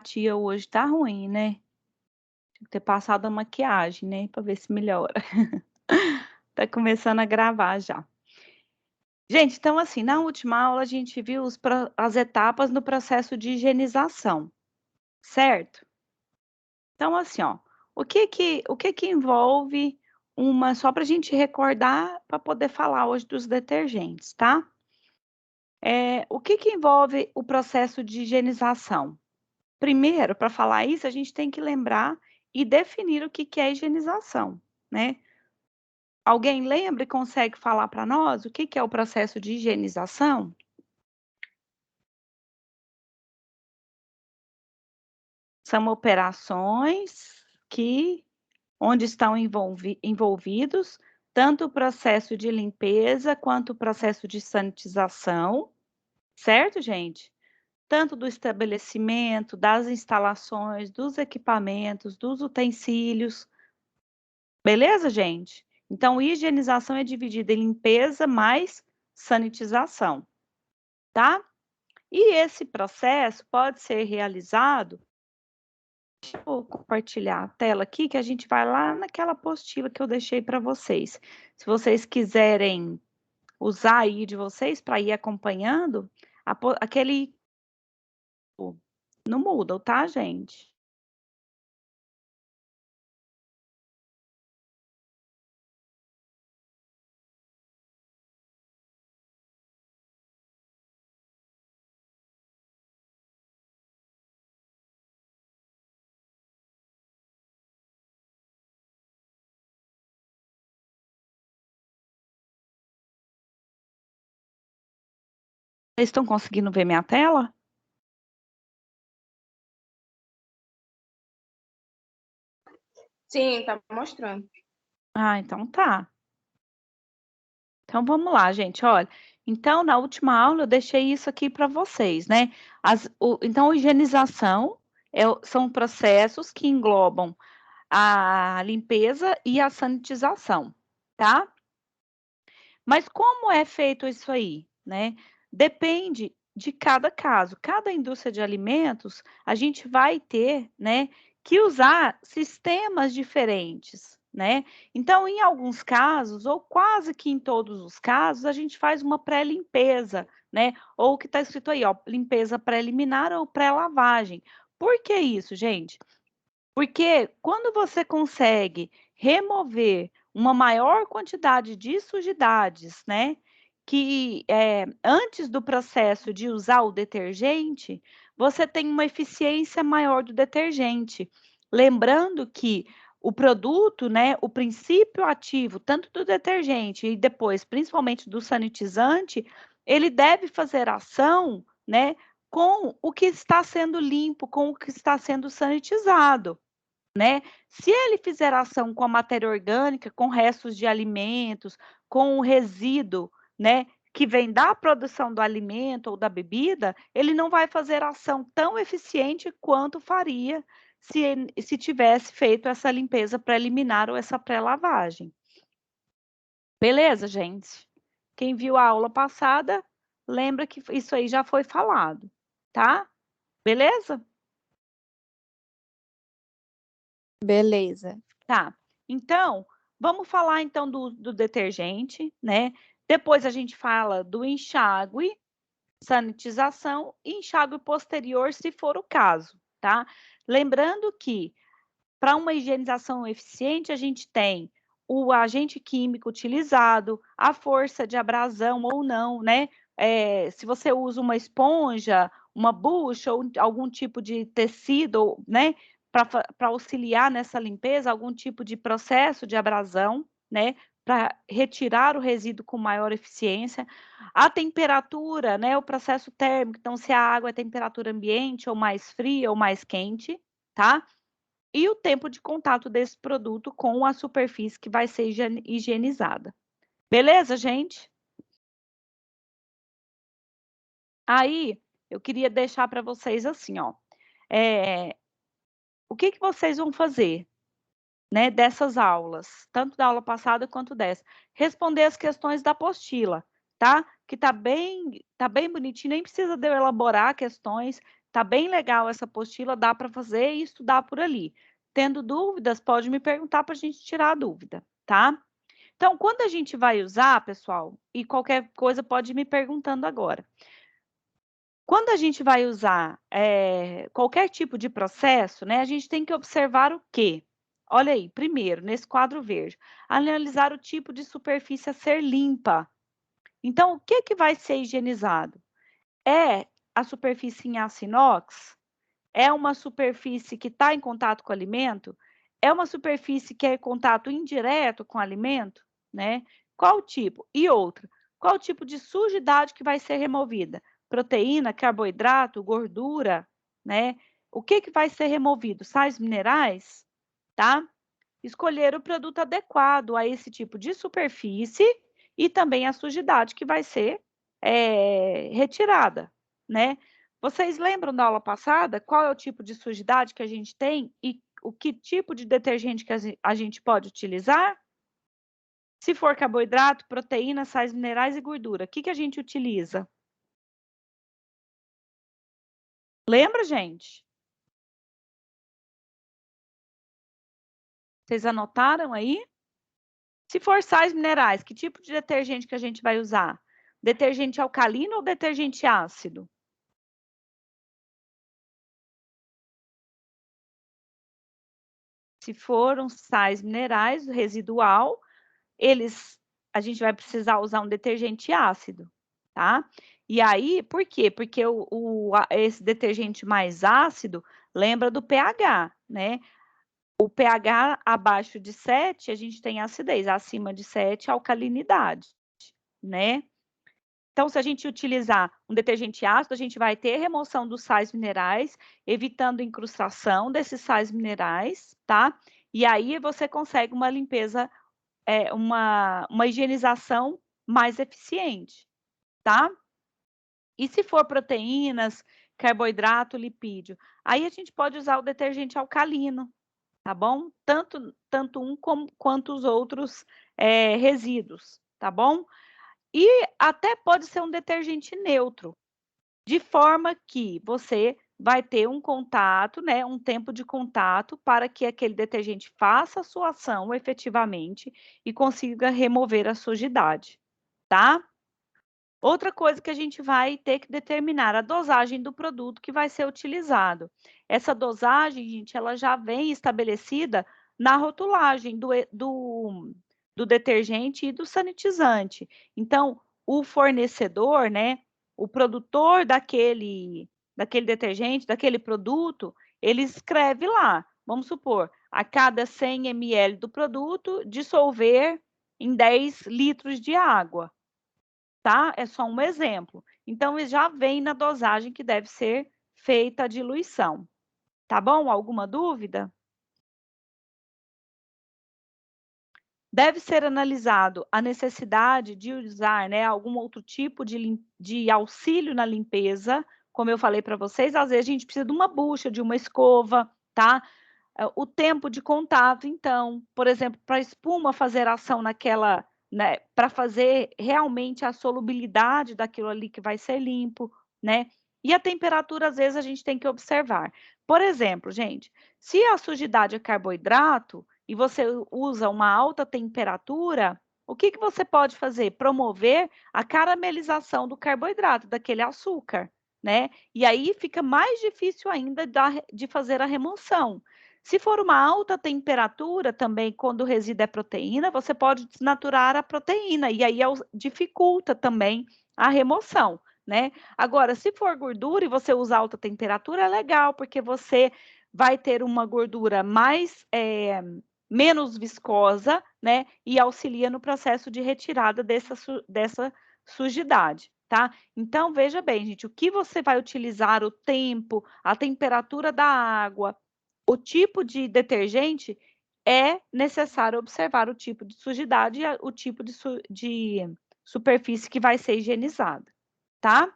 tia hoje tá ruim, né? Tem que ter passado a maquiagem, né, pra ver se melhora. Tá começando a gravar já. Gente, então assim, na última aula a gente viu as etapas no processo de higienização, certo? Então assim, ó, o que que envolve só para a gente recordar, para poder falar hoje dos detergentes, tá? O que que envolve o processo de higienização? Primeiro, para falar isso, a gente tem que lembrar e definir o que que é higienização, né? Alguém lembra e consegue falar para nós o que que é o processo de higienização? São operações onde estão envolvidos tanto o processo de limpeza quanto o processo de sanitização, certo, gente? Tanto do estabelecimento, das instalações, dos equipamentos, dos utensílios. Beleza, gente? Então, higienização é dividida em limpeza mais sanitização, tá? E esse processo pode ser realizado. Deixa eu compartilhar a tela aqui, que a gente vai lá naquela apostila que eu deixei para vocês. Se vocês quiserem usar aí de vocês para ir acompanhando, aquele no Moodle, tá, gente? Vocês estão conseguindo ver minha tela? Sim, tá mostrando. Ah, então tá. Então vamos lá, gente, olha, então na última aula eu deixei isso aqui para vocês, né, então higienização são processos que englobam a limpeza e a sanitização, tá? Mas como é feito isso aí, né? Depende de cada caso. Cada indústria de alimentos, a gente vai ter, né, que usar sistemas diferentes, né? Então, em alguns casos, ou quase que em todos os casos, a gente faz uma pré-limpeza, né? Ou o que está escrito aí, ó, limpeza preliminar ou pré-lavagem. Por que isso, gente? Porque quando você consegue remover uma maior quantidade de sujidades, né, que, antes do processo de usar o detergente, você tem uma eficiência maior do detergente. Lembrando que o produto, né, o princípio ativo, tanto do detergente e depois, principalmente do sanitizante, ele deve fazer ação, né, com o que está sendo limpo, com o que está sendo sanitizado, né. Se ele fizer ação com a matéria orgânica, com restos de alimentos, com o resíduo, né, que vem da produção do alimento ou da bebida, ele não vai fazer ação tão eficiente quanto faria se tivesse feito essa limpeza preliminar ou essa pré-lavagem. Beleza, gente? Quem viu a aula passada, lembra que isso aí já foi falado, tá? Beleza? Beleza. Tá. Então, vamos falar então do detergente, né? Depois a gente fala do enxágue, sanitização e enxágue posterior, se for o caso, tá? Lembrando que para uma higienização eficiente, a gente tem o agente químico utilizado, a força de abrasão ou não, né? Se você usa uma esponja, uma bucha ou algum tipo de tecido, né? Para auxiliar nessa limpeza, algum tipo de processo de abrasão, né? Para retirar o resíduo com maior eficiência. A temperatura, né? O processo térmico, então, se a água é temperatura ambiente, ou mais fria, ou mais quente, tá? E o tempo de contato desse produto com a superfície que vai ser higienizada. Beleza, gente? Aí, eu queria deixar para vocês assim, ó, o que que vocês vão fazer, né, dessas aulas, tanto da aula passada quanto dessa? Responder as questões da apostila, tá? Que tá bem bonitinho, nem precisa de eu elaborar questões, Tá bem legal essa apostila, dá para fazer e estudar por ali. Tendo dúvidas, pode me perguntar para a gente tirar a dúvida, tá? Então, quando a gente vai usar, pessoal, e qualquer coisa pode ir me perguntando agora. Quando a gente vai usar qualquer tipo de processo, né, a gente tem que observar o quê? Olha aí, primeiro, nesse quadro verde, analisar o tipo de superfície a ser limpa. Então, o que que vai ser higienizado? É a superfície em aço inox? É uma superfície que está em contato com o alimento? É uma superfície que é em contato indireto com o alimento? Né? Qual o tipo? E outra, qual o tipo de sujidade que vai ser removida? Proteína, carboidrato, gordura, né? O que que vai ser removido? Sais minerais, tá? Escolher o produto adequado a esse tipo de superfície e também a sujidade que vai ser retirada, né? Vocês lembram da aula passada qual é o tipo de sujidade que a gente tem e o que tipo de detergente que a gente pode utilizar? Se for carboidrato, proteína, sais minerais e gordura, o que que a gente utiliza? Lembra, gente? Vocês anotaram aí? Se for sais minerais, que tipo de detergente que a gente vai usar? Detergente alcalino ou detergente ácido? Se foram sais minerais, residual, a gente vai precisar usar um detergente ácido, tá? E aí, por quê? Porque esse detergente mais ácido lembra do pH, né? O pH abaixo de 7, a gente tem acidez, acima de 7, alcalinidade, né? Então, se a gente utilizar um detergente ácido, a gente vai ter remoção dos sais minerais, evitando incrustação desses sais minerais, tá? E aí você consegue uma limpeza, uma higienização mais eficiente, tá? E se for proteínas, carboidrato, lipídio, aí a gente pode usar o detergente alcalino, tá bom? Tanto um quanto os outros resíduos, tá bom? E até pode ser um detergente neutro, de forma que você vai ter um contato, né, um tempo de contato para que aquele detergente faça a sua ação efetivamente e consiga remover a sujidade, tá? Outra coisa que a gente vai ter que determinar a dosagem do produto que vai ser utilizado. Essa dosagem, gente, ela já vem estabelecida na rotulagem do detergente e do sanitizante. Então, o fornecedor, né, o produtor daquele detergente, daquele produto, ele escreve lá, vamos supor, a cada 100 ml do produto, dissolver em 10 litros de água, tá? É só um exemplo. Então, já vem na dosagem que deve ser feita a diluição. Tá bom? Alguma dúvida? Deve ser analisado a necessidade de usar, né, algum outro tipo de auxílio na limpeza. Como eu falei para vocês, às vezes a gente precisa de uma bucha, de uma escova, tá? O tempo de contato, então, por exemplo, para a espuma fazer ação naquela, né, para fazer realmente a solubilidade daquilo ali que vai ser limpo, né? E a temperatura, às vezes, a gente tem que observar. Por exemplo, gente, se a sujidade é carboidrato e você usa uma alta temperatura, o que que você pode fazer? Promover a caramelização do carboidrato, daquele açúcar, né? E aí fica mais difícil ainda de fazer a remoção. Se for uma alta temperatura também, quando o resíduo é proteína, você pode desnaturar a proteína e aí dificulta também a remoção, né? Agora, se for gordura e você usa alta temperatura, é legal, porque você vai ter uma gordura menos viscosa, né? E auxilia no processo de retirada dessa sujidade, tá? Então, veja bem, gente, o que você vai utilizar, o tempo, a temperatura da água, o tipo de detergente, é necessário observar o tipo de sujidade e o tipo de superfície que vai ser higienizada, tá?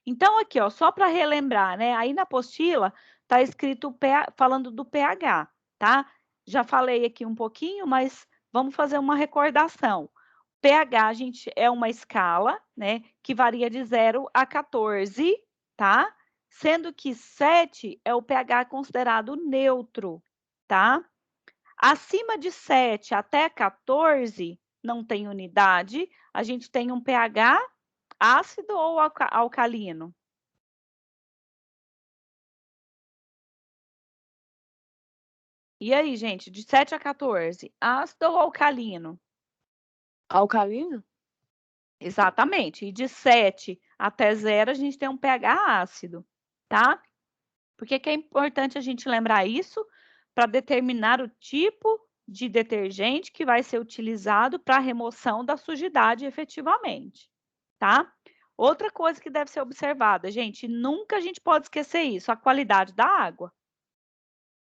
Então, aqui, ó, só para relembrar, né? Aí na apostila está escrito falando do pH, tá? Já falei aqui um pouquinho, mas vamos fazer uma recordação. pH, gente, é uma escala, né? Que varia de 0 a 14, tá? sendo que 7 é o pH considerado neutro, tá? Acima de 7 até 14, não tem unidade, a gente tem um pH ácido ou alcalino? E aí, gente, de 7 a 14, ácido ou alcalino? Alcalino? Exatamente. E de 7 até 0, a gente tem um pH ácido, tá? Por que que é importante a gente lembrar isso? Para determinar o tipo de detergente que vai ser utilizado para a remoção da sujidade efetivamente, tá? Outra coisa que deve ser observada, gente, nunca a gente pode esquecer isso, a qualidade da água,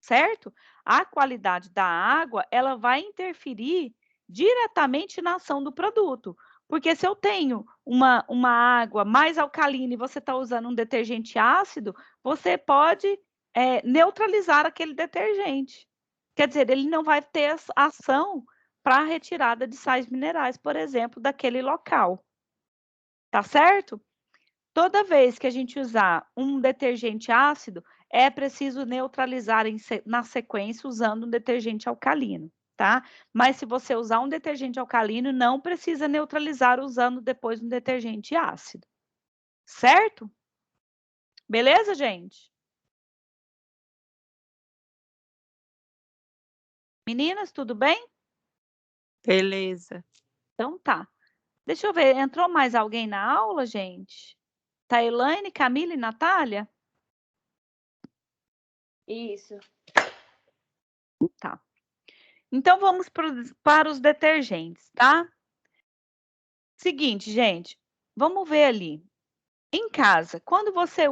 certo? A qualidade da água, ela vai interferir diretamente na ação do produto. Porque se eu tenho uma água mais alcalina e você está usando um detergente ácido, você pode neutralizar aquele detergente. Quer dizer, ele não vai ter ação para a retirada de sais minerais, por exemplo, daquele local. Tá certo? Toda vez que a gente usar um detergente ácido, é preciso neutralizar na sequência usando um detergente alcalino, tá? Mas se você usar um detergente alcalino, não precisa neutralizar usando depois um detergente ácido, certo? Beleza, gente? Meninas, tudo bem? Beleza. Então tá. Deixa eu ver, entrou mais alguém na aula, gente? Tailane, Camila e Natália? Isso. Tá. Então vamos para os detergentes, tá? Seguinte, gente, vamos ver ali. Em casa, quando você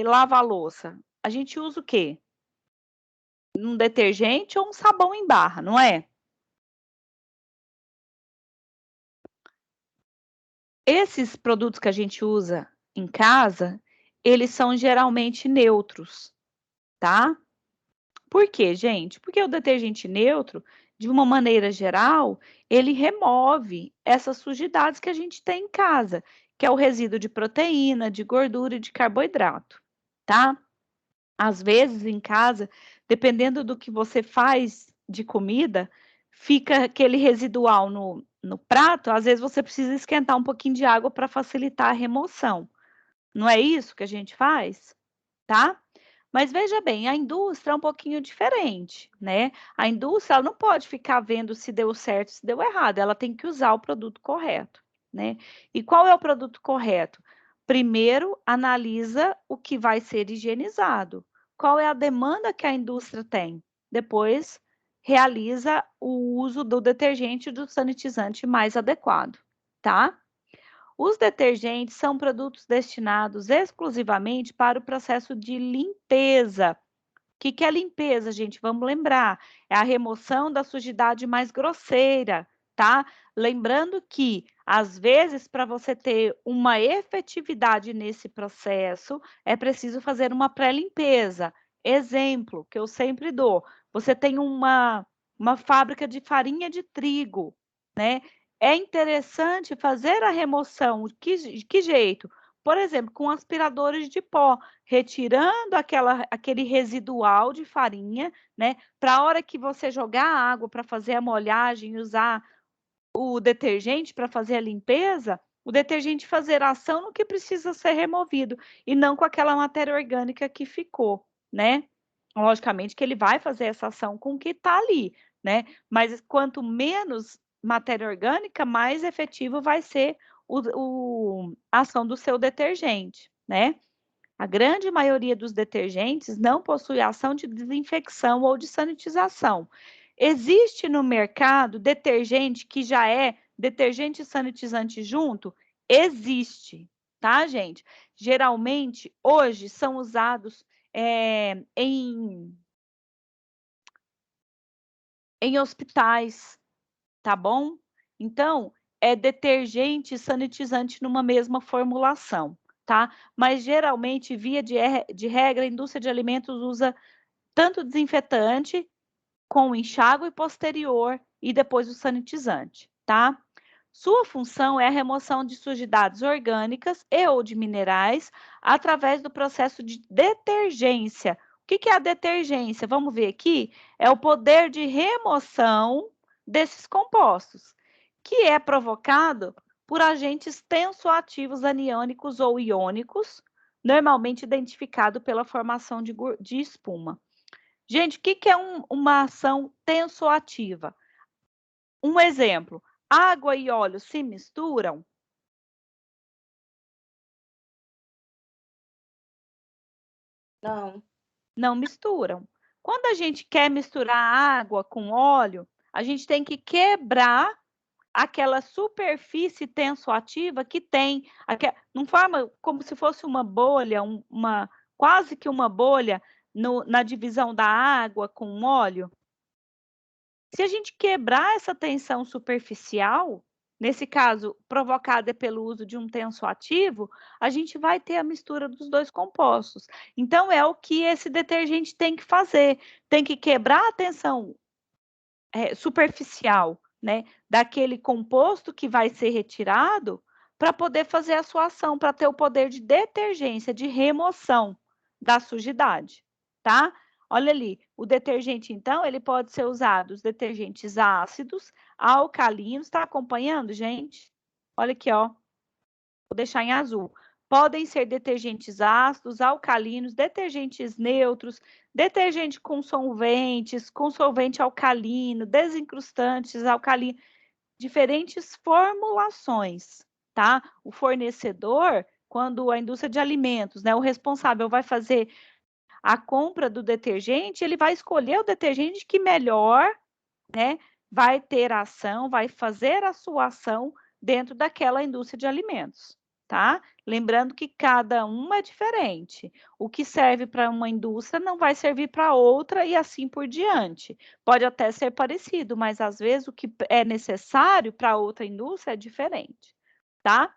lava a louça, a gente usa o quê? Um detergente ou um sabão em barra, não é? Esses produtos que a gente usa em casa, eles são geralmente neutros, tá? Por quê, gente? Porque o detergente neutro, de uma maneira geral, ele remove essas sujidades que a gente tem em casa, que é o resíduo de proteína, de gordura e de carboidrato, tá? Às vezes em casa, dependendo do que você faz de comida, fica aquele residual no prato, às vezes você precisa esquentar um pouquinho de água para facilitar a remoção. Não é isso que a gente faz? Tá? Mas veja bem, a indústria é um pouquinho diferente, né? A indústria ela não pode ficar vendo se deu certo, se deu errado, ela tem que usar o produto correto, né? E qual é o produto correto? Primeiro, analisa o que vai ser higienizado. Qual é a demanda que a indústria tem? Depois, realiza o uso do detergente e do sanitizante mais adequado, tá? Os detergentes são produtos destinados exclusivamente para o processo de limpeza. O que é limpeza, gente? Vamos lembrar, é a remoção da sujidade mais grosseira, tá? Lembrando que, às vezes, para você ter uma efetividade nesse processo, é preciso fazer uma pré-limpeza. Exemplo que eu sempre dou: você tem uma fábrica de farinha de trigo, né? É interessante fazer a remoção. De que jeito? Por exemplo, com aspiradores de pó, retirando aquele residual de farinha, né? Para a hora que você jogar a água para fazer a molhagem, usar o detergente para fazer a limpeza, o detergente fazer ação no que precisa ser removido e não com aquela matéria orgânica que ficou, né? Logicamente que ele vai fazer essa ação com o que está ali, né? Mas quanto menos matéria orgânica, mais efetivo vai ser a ação do seu detergente, né? A grande maioria dos detergentes não possui ação de desinfecção ou de sanitização. Existe no mercado detergente que já é detergente e sanitizante junto? Existe, tá, gente? Geralmente, hoje, são usados em hospitais, tá bom? Então, é detergente e sanitizante numa mesma formulação, tá? Mas geralmente, via de regra, a indústria de alimentos usa tanto desinfetante com enxágue posterior e depois o sanitizante, tá? Sua função é a remoção de sujidades orgânicas e ou de minerais através do processo de detergência. O que é a detergência? Vamos ver aqui. É o poder de remoção desses compostos, que é provocado por agentes tensoativos aniônicos ou iônicos, normalmente identificado pela formação de espuma. Gente, o que é uma ação tensoativa? Um exemplo, água e óleo se misturam? Não. Não misturam. Quando a gente quer misturar água com óleo, a gente tem que quebrar aquela superfície tensoativa que tem, não forma como se fosse uma bolha, quase que uma bolha na divisão da água com óleo. Se a gente quebrar essa tensão superficial, nesse caso provocada pelo uso de um tensoativo, a gente vai ter a mistura dos dois compostos. Então, é o que esse detergente tem que fazer, tem que quebrar a tensão superficial, né, daquele composto que vai ser retirado para poder fazer a sua ação, para ter o poder de detergência, de remoção da sujidade, tá? Olha ali, o detergente, então, ele pode ser usado, os detergentes ácidos, alcalinos, tá acompanhando, gente? Olha aqui, ó, vou deixar em azul. Podem ser detergentes ácidos, alcalinos, detergentes neutros, detergente com solventes, com solvente alcalino, desincrustantes alcalinos, diferentes formulações, tá? O fornecedor, quando a indústria de alimentos, né, o responsável vai fazer a compra do detergente, ele vai escolher o detergente que melhor, né, vai ter ação, vai fazer a sua ação dentro daquela indústria de alimentos, tá? Lembrando que cada uma é diferente. O que serve para uma indústria não vai servir para outra e assim por diante. Pode até ser parecido, mas às vezes o que é necessário para outra indústria é diferente, tá?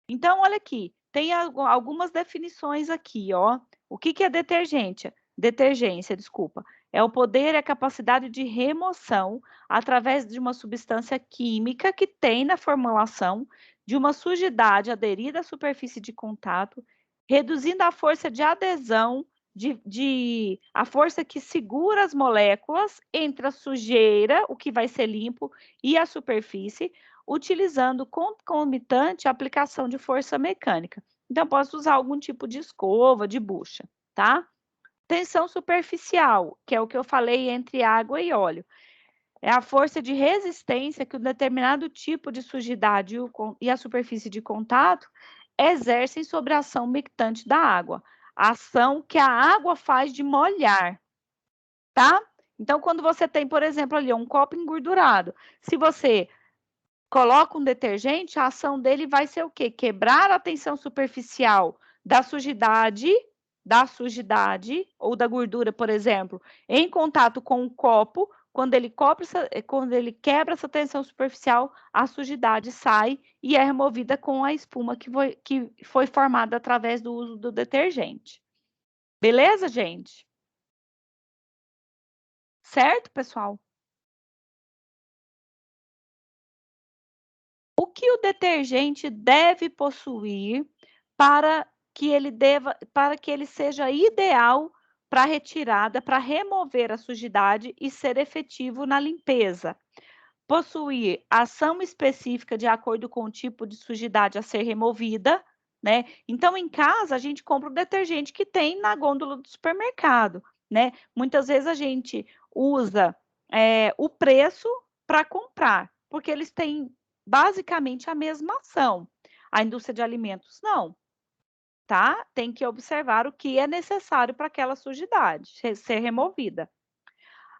Então, olha aqui, tem algumas definições aqui, ó. O que é detergente? Detergência, desculpa. É o poder e a capacidade de remoção através de uma substância química que tem na formulação de uma sujidade aderida à superfície de contato, reduzindo a força de adesão, a força que segura as moléculas entre a sujeira, o que vai ser limpo, e a superfície, utilizando concomitante a aplicação de força mecânica. Então, posso usar algum tipo de escova, de bucha, tá? Tensão superficial, que é o que eu falei entre água e óleo. É a força de resistência que um determinado tipo de sujidade e a superfície de contato exercem sobre a ação mectante da água. A ação que a água faz de molhar, tá? Então, quando você tem, por exemplo, ali um copo engordurado, se você coloca um detergente, a ação dele vai ser o quê? Quebrar a tensão superficial da sujidade ou da gordura, por exemplo, em contato com o copo. Quando ele quebra essa tensão superficial, a sujidade sai e é removida com a espuma que foi formada através do uso do detergente. Beleza, gente? Certo, pessoal? O que o detergente deve possuir para que ele seja ideal para retirada, para remover a sujidade e ser efetivo na limpeza? Possuir ação específica de acordo com o tipo de sujidade a ser removida, né? Então, em casa, a gente compra o detergente que tem na gôndola do supermercado, né? Muitas vezes a gente usa o preço para comprar, porque eles têm basicamente a mesma ação. A indústria de alimentos, não, tá? Tem que observar o que é necessário para aquela sujidade ser removida.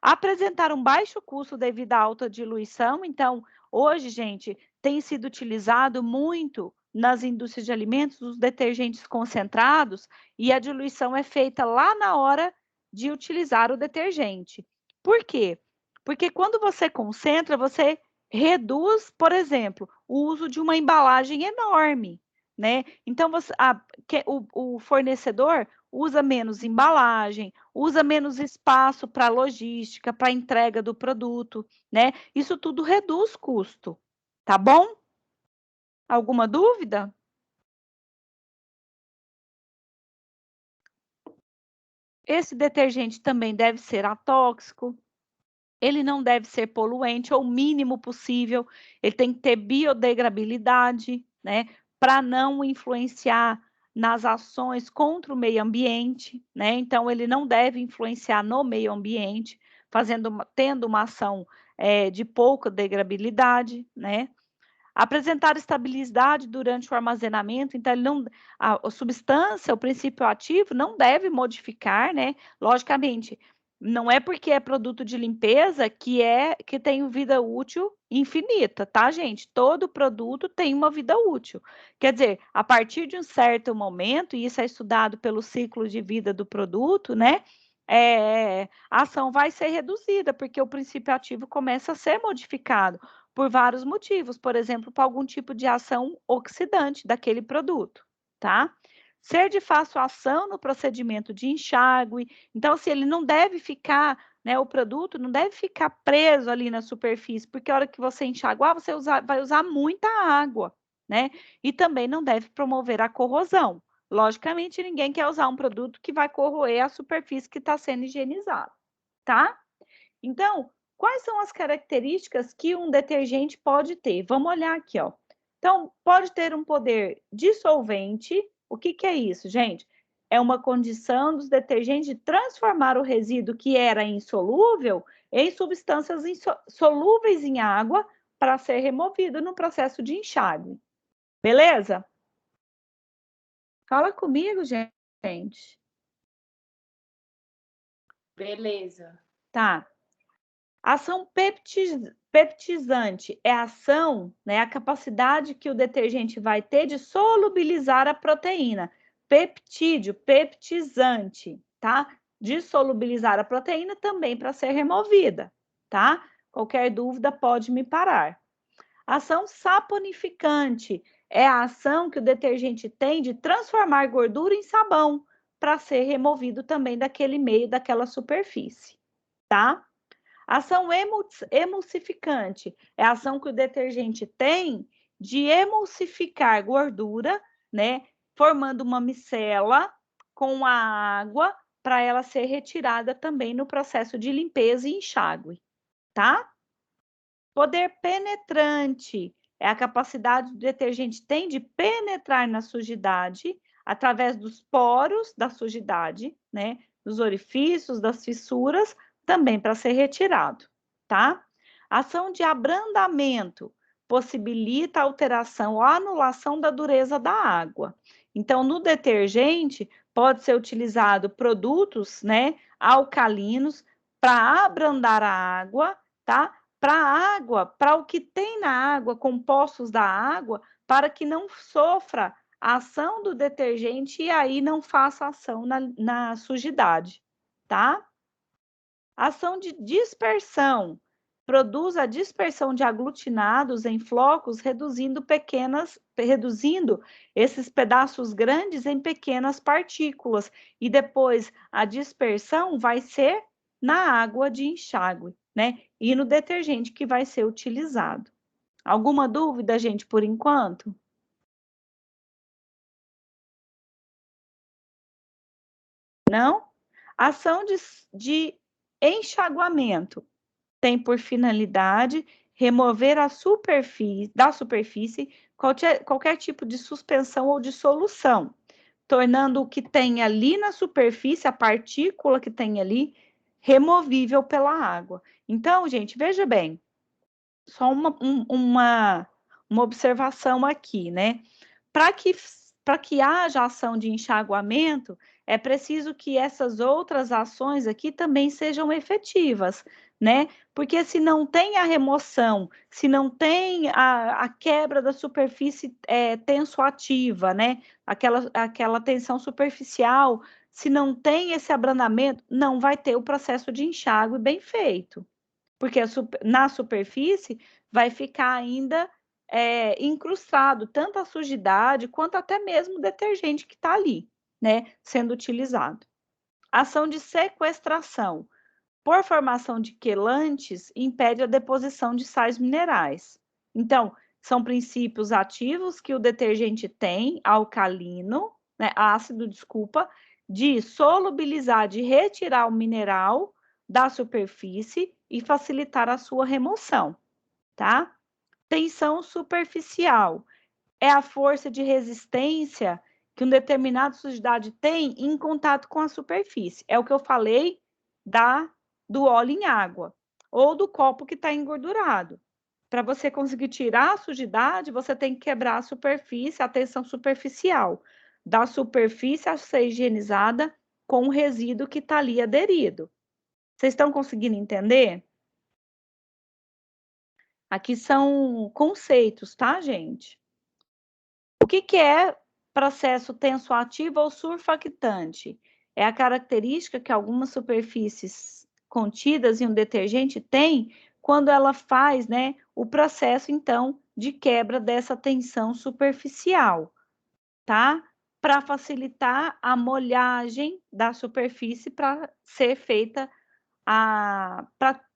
Apresentar um baixo custo devido à alta diluição. Então, hoje, gente, tem sido utilizado muito nas indústrias de alimentos os detergentes concentrados e a diluição é feita lá na hora de utilizar o detergente. Por quê? Porque quando você concentra, você reduz, por exemplo, o uso de uma embalagem enorme, né? Então, o fornecedor usa menos embalagem, usa menos espaço para logística, para entrega do produto, né? Isso tudo reduz custo, tá bom? Alguma dúvida? Esse detergente também deve ser atóxico, ele não deve ser poluente, ou o mínimo possível, ele tem que ter biodegradabilidade, né, para não influenciar nas ações contra o meio ambiente, né, então ele não deve influenciar no meio ambiente, tendo uma ação de pouca degradabilidade, né. Apresentar estabilidade durante o armazenamento, então ele não a substância, o princípio ativo não deve modificar, né, logicamente, não é porque é produto de limpeza que tem vida útil infinita, tá gente? Todo produto tem uma vida útil. Quer dizer, a partir de um certo momento, e isso é estudado pelo ciclo de vida do produto, né, a ação vai ser reduzida, porque o princípio ativo começa a ser modificado por vários motivos, por exemplo, por algum tipo de ação oxidante daquele produto, tá? Ser de fácil ação no procedimento de enxágue, então, se ele não deve ficar, né, o produto não deve ficar preso ali na superfície, porque a hora que você enxaguar, vai usar muita água, né? E também não deve promover a corrosão. Logicamente, ninguém quer usar um produto que vai corroer a superfície que está sendo higienizada, tá? Então, quais são as características que um detergente pode ter? Vamos olhar aqui, ó. Então, pode ter um poder dissolvente. O que que é isso, gente? É uma condição dos detergentes de transformar o resíduo que era insolúvel em substâncias solúveis em água para ser removido no processo de enxágue. Beleza? Fala comigo, gente. Beleza. Tá. Ação peptizante é a ação, né, a capacidade que o detergente vai ter de solubilizar a proteína. Peptídeo, peptizante, tá? De solubilizar a proteína também para ser removida, tá? Qualquer dúvida pode me parar. Ação saponificante é a ação que o detergente tem de transformar gordura em sabão para ser removido também daquele meio, daquela superfície, tá? Ação emulsificante é a ação que o detergente tem de emulsificar gordura, né, formando uma micela com a água para ela ser retirada também no processo de limpeza e enxágue, tá? Poder penetrante é a capacidade que o detergente tem de penetrar na sujidade através dos poros da sujidade, né, dos orifícios, das fissuras, também para ser retirado, tá? Ação de abrandamento possibilita a alteração ou anulação da dureza da água. Então, no detergente, pode ser utilizado produtos, né, alcalinos para abrandar a água, tá? Para a água, para o que tem na água, compostos da água, para que não sofra a ação do detergente e aí não faça ação na sujidade, tá? Ação de dispersão. Produz a dispersão de aglutinados em flocos, reduzindo esses pedaços grandes em pequenas partículas. E depois a dispersão vai ser na água de enxágue, né? E no detergente que vai ser utilizado. Alguma dúvida, gente, por enquanto? Não? Ação de enxaguamento tem por finalidade remover da superfície qualquer tipo de suspensão ou de solução, tornando o que tem ali na superfície, a partícula que tem ali, removível pela água. Então, gente, veja bem, só uma observação aqui, né? Para que haja ação de enxaguamento, é preciso que essas outras ações aqui também sejam efetivas, né? Porque se não tem a remoção, se não tem a quebra da superfície tensoativa, né? Aquela tensão superficial, se não tem esse abrandamento, não vai ter o processo de enxágue bem feito. Porque na superfície vai ficar ainda incrustado tanto a sujidade quanto até mesmo o detergente que está ali, né, sendo utilizado. Ação de sequestração. Por formação de quelantes, impede a deposição de sais minerais. Então, São princípios ativos que o detergente tem, alcalino, né, ácido, desculpa, de solubilizar, de retirar o mineral da superfície e facilitar a sua remoção, tá? Tensão superficial é a força de resistência que uma determinada sujidade tem em contato com a superfície. É o que eu falei do óleo em água ou do copo que está engordurado. Para você conseguir tirar a sujidade, você tem que quebrar a superfície, a tensão superficial, da superfície a ser higienizada com o resíduo que está ali aderido. Vocês estão conseguindo entender? Aqui são conceitos, tá, gente? O que é processo tensoativo ou surfactante? É a característica que algumas superfícies contidas em um detergente têm quando ela faz, né, o processo, então, de quebra dessa tensão superficial, tá? Para facilitar a molhagem da superfície para ser feita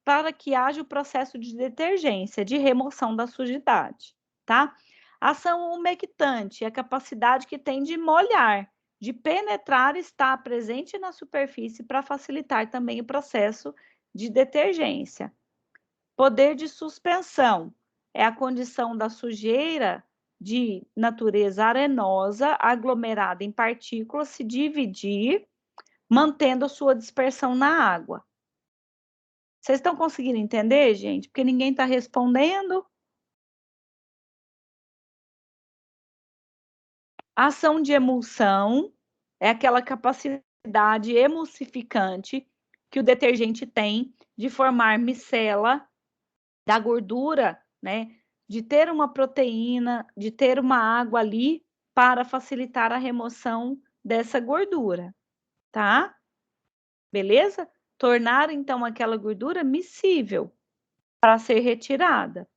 para que haja o processo de detergência, de remoção da sujidade, tá? Ação umectante é a capacidade que tem de molhar, de penetrar e estar presente na superfície para facilitar também o processo de detergência. Poder de suspensão é a condição da sujeira de natureza arenosa, aglomerada em partículas, se dividir, mantendo sua dispersão na água. Vocês estão conseguindo entender, gente? Porque ninguém está respondendo. A ação de emulsão é aquela capacidade emulsificante que o detergente tem de formar micela da gordura, né? De ter uma proteína, de ter uma água ali para facilitar a remoção dessa gordura, tá? Beleza? Tornar então aquela gordura miscível para ser retirada.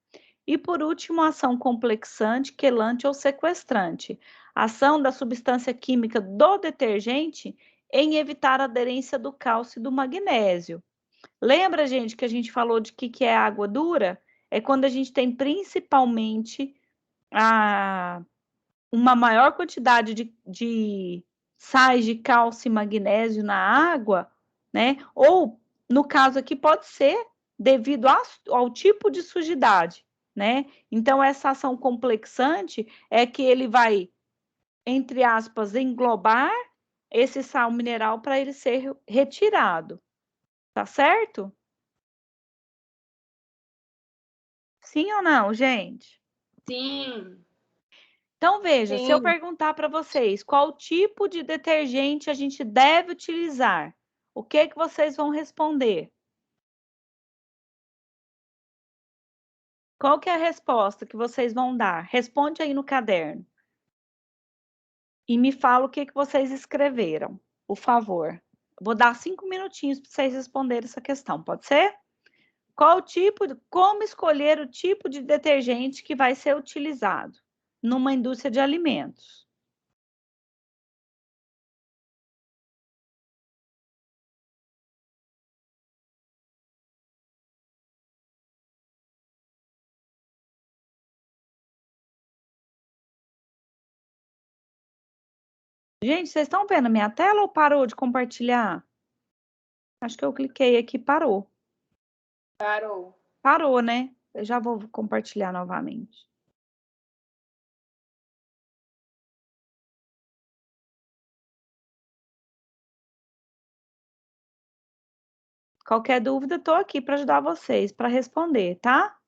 E por último, a ação complexante, quelante ou sequestrante. Ação da substância química do detergente em evitar a aderência do cálcio e do magnésio. Lembra, gente, que a gente falou de que é água dura? É quando a gente tem principalmente uma maior quantidade de sais de cálcio e magnésio na água, né? Ou, no caso aqui, pode ser devido ao tipo de sujidade, né? Então, essa ação complexante é que ele vai, entre aspas, englobar esse sal mineral para ele ser retirado, tá certo? Sim ou não, gente? Sim. Então, veja, se eu Sim. perguntar para vocês qual tipo de detergente a gente deve utilizar, o que vocês vão responder? Qual que é a resposta que vocês vão dar? Responde aí no caderno. E me fala o que vocês escreveram, por favor. Vou dar 5 minutinhos para vocês responderem essa questão, pode ser? Como escolher o tipo de detergente que vai ser utilizado numa indústria de alimentos? Gente, vocês estão vendo a minha tela ou parou de compartilhar? Acho que eu cliquei aqui, parou. Parou. Parou, né? Eu já vou compartilhar novamente. Qualquer dúvida, estou aqui para ajudar vocês, para responder, tá?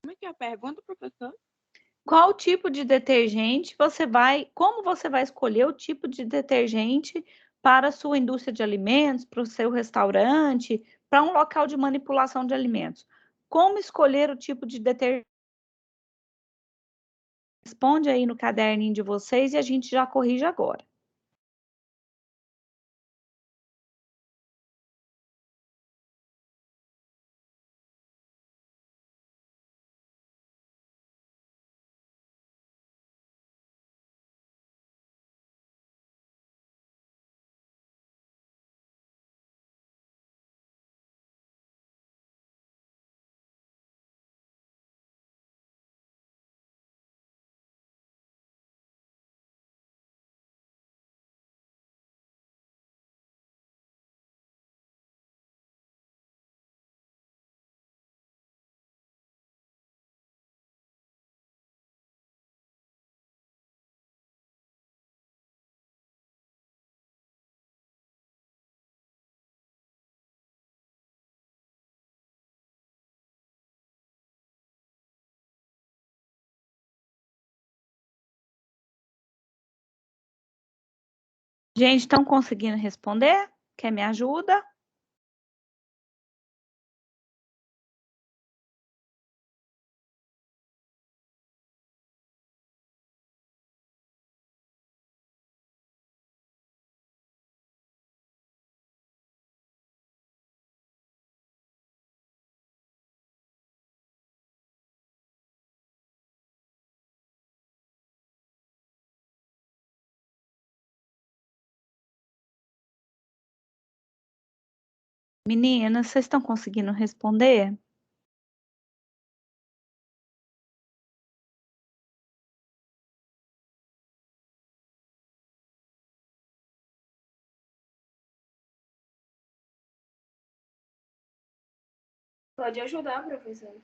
Como é que é a pergunta, professor? Qual tipo de detergente como você vai escolher o tipo de detergente para a sua indústria de alimentos, para o seu restaurante, para um local de manipulação de alimentos? Como escolher o tipo de detergente? Responde aí no caderninho de vocês e a gente já corrige agora. Gente, estão conseguindo responder? Quer me ajuda? Meninas, vocês estão conseguindo responder? Pode ajudar, professor.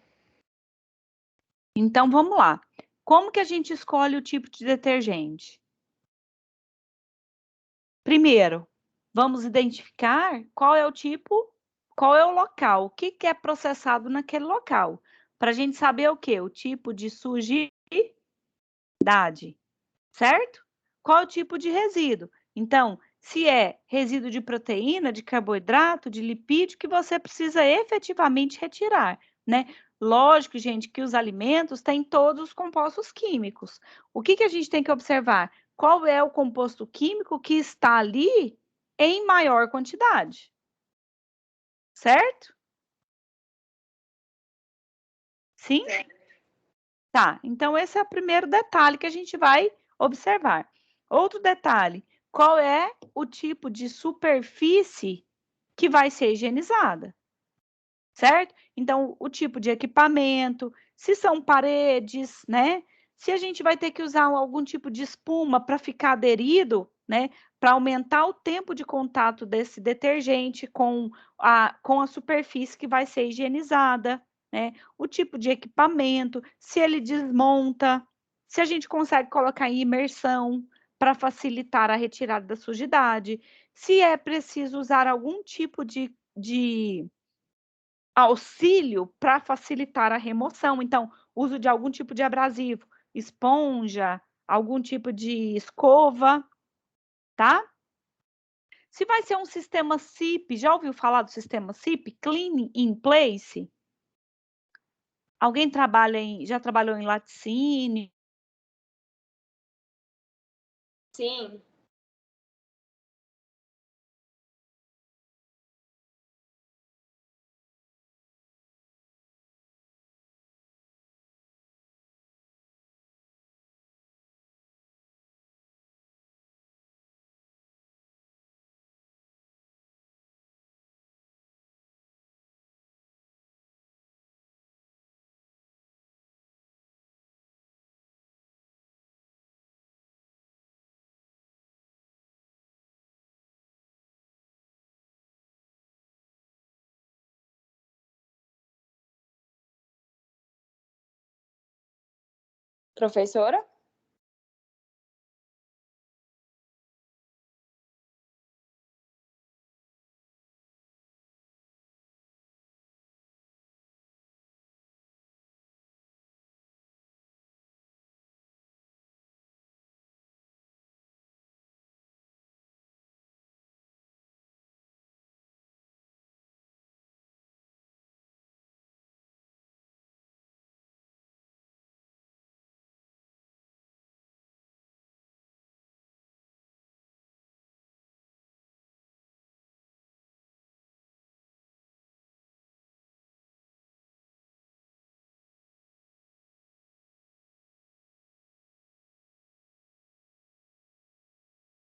Então, vamos lá. Como que a gente escolhe o tipo de detergente? Primeiro, vamos identificar qual é o tipo, qual é o local, o que que é processado naquele local, para a gente saber o quê? O tipo de sujidade, certo? Qual é o tipo de resíduo? Então, se é resíduo de proteína, de carboidrato, de lipídio, que você precisa efetivamente retirar, né? Lógico, gente, que os alimentos têm todos os compostos químicos. O que que a gente tem que observar? Qual é o composto químico que está ali em maior quantidade, certo? Sim? Tá, então esse é o primeiro detalhe que a gente vai observar. Outro detalhe, qual é o tipo de superfície que vai ser higienizada, certo? Então, o tipo de equipamento, se são paredes, né? Se a gente vai ter que usar algum tipo de espuma para ficar aderido, né? Para aumentar o tempo de contato desse detergente com a superfície que vai ser higienizada, né? O tipo de equipamento, se ele desmonta, se a gente consegue colocar em imersão para facilitar a retirada da sujidade, se é preciso usar algum tipo de auxílio para facilitar a remoção. Então, uso de algum tipo de abrasivo, esponja, algum tipo de escova, tá? Se vai ser um sistema SIP, já ouviu falar do sistema SIP? Clean in Place? Alguém já trabalhou em laticínio? Sim. Professora?